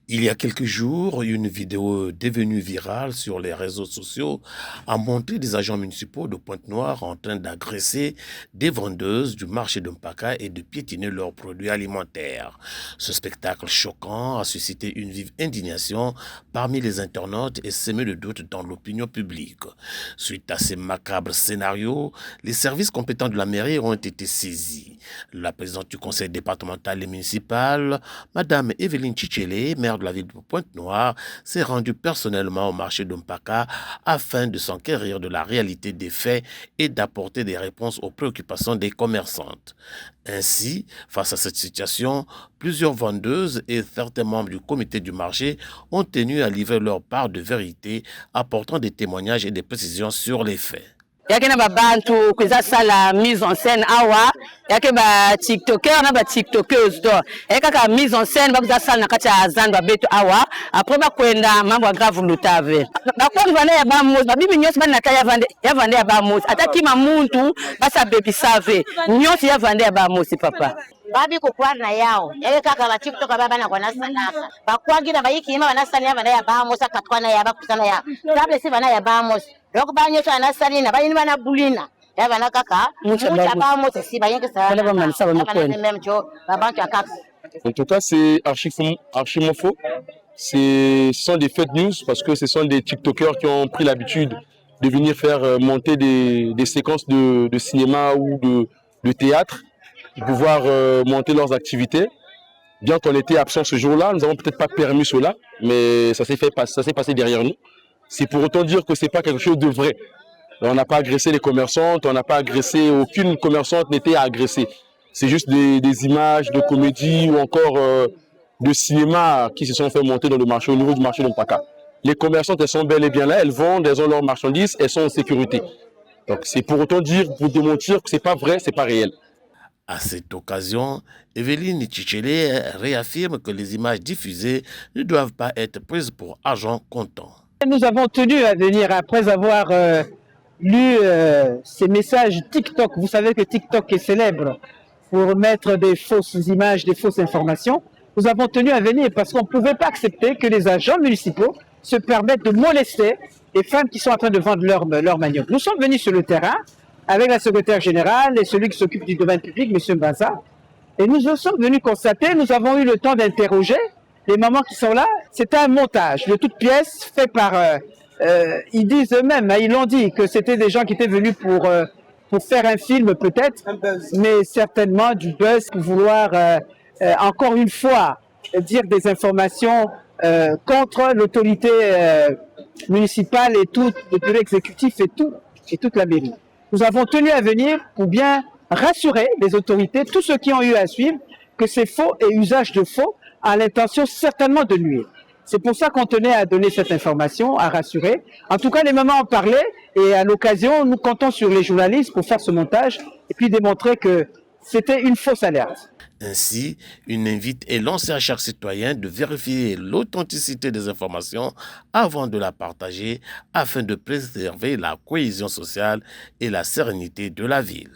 Il y a quelques jours, une vidéo devenue virale sur les réseaux sociaux a montré des agents municipaux de Pointe-Noire en train d'agresser des vendeuses du marché de Mpaka et de piétiner leurs produits alimentaires. Ce spectacle choquant a suscité une vive indignation parmi les internautes et semé le doute dans l'opinion publique. Suite à ces macabres scénarios, les services compétents de la mairie ont été saisis. La présidente du conseil départemental et municipal, Madame Evelyne Chichele, maire de la ville de Pointe-Noire, s'est rendue personnellement au marché de Mpaka afin de s'enquérir de la réalité des faits et d'apporter des réponses aux préoccupations des commerçantes. Ainsi, face à cette situation, plusieurs vendeuses et certains membres du comité du marché ont tenu à livrer leur part de vérité, apportant des témoignages et des précisions sur les faits. Yake na babantu kuza sala mise en scène awa yake ba tiktoker na ba tiktokers do yake ka mise en scène ba kuza sala na kati ya zando betu awa après ba kwenda mambo grave lutave ba kwa vana ya ba mos ba bibi nyos ba na kaya vande ya ba mos ataki mamuntu basa baby save nyos ya vande ya ba mos papa babi kukwana yao yake kaka ba tiktok baba na kwa nasanaka ba kwa gina ba yiki ima banasani ya vande ya ba mos akatwana ya ba kusana ya table si vana ya ba mos donc banyo tana salina bayini bana bulina ya bana kaka mucha ba mo si bayenke ça même jo babantu akaka. En tout cas, c'est archi faux. Ce sont des fake news parce que ce sont des TikTokers qui ont pris l'habitude de venir faire monter des séquences de cinéma ou de théâtre pour pouvoir monter leurs activités. Bien qu'on était absent ce jour-là, nous n'avons peut-être pas permis cela, mais ça s'est passé derrière nous. C'est pour autant dire que ce n'est pas quelque chose de vrai. On n'a pas agressé les commerçantes, on n'a pas agressé, aucune commerçante n'était agressée. C'est juste des images de comédie ou encore de cinéma qui se sont fait monter dans le marché, au niveau du marché de Mpaka. Les commerçantes, elles sont bel et bien là, elles vendent, elles ont leurs marchandises, elles sont en sécurité. Donc c'est pour autant dire, pour démentir que ce n'est pas vrai, ce n'est pas réel. À cette occasion, Evelyne Chichele réaffirme que les images diffusées ne doivent pas être prises pour argent comptant. Nous avons tenu à venir après avoir lu ces messages TikTok. Vous savez que TikTok est célèbre pour mettre des fausses images, des fausses informations. Nous avons tenu à venir parce qu'on ne pouvait pas accepter que les agents municipaux se permettent de molester les femmes qui sont en train de vendre leur manioc. Nous sommes venus sur le terrain avec la secrétaire générale et celui qui s'occupe du domaine public, M. Mbaza. Et nous sommes venus constater, nous avons eu le temps d'interroger les mamans qui sont là. C'était un montage de toutes pièces fait par... ils disent eux-mêmes, ils l'ont dit, que c'était des gens qui étaient venus pour faire un film peut-être, mais certainement du buzz pour vouloir encore une fois dire des informations contre l'autorité municipale et tout le bureau exécutif et toute la mairie. Nous avons tenu à venir pour bien rassurer les autorités, tous ceux qui ont eu à suivre, que c'est faux et usage de faux a l'intention certainement de nuire. C'est pour ça qu'on tenait à donner cette information, à rassurer. En tout cas, les mamans en parlaient et à l'occasion, nous comptons sur les journalistes pour faire ce montage et puis démontrer que c'était une fausse alerte. Ainsi, une invite est lancée à chaque citoyen de vérifier l'authenticité des informations avant de la partager afin de préserver la cohésion sociale et la sérénité de la ville.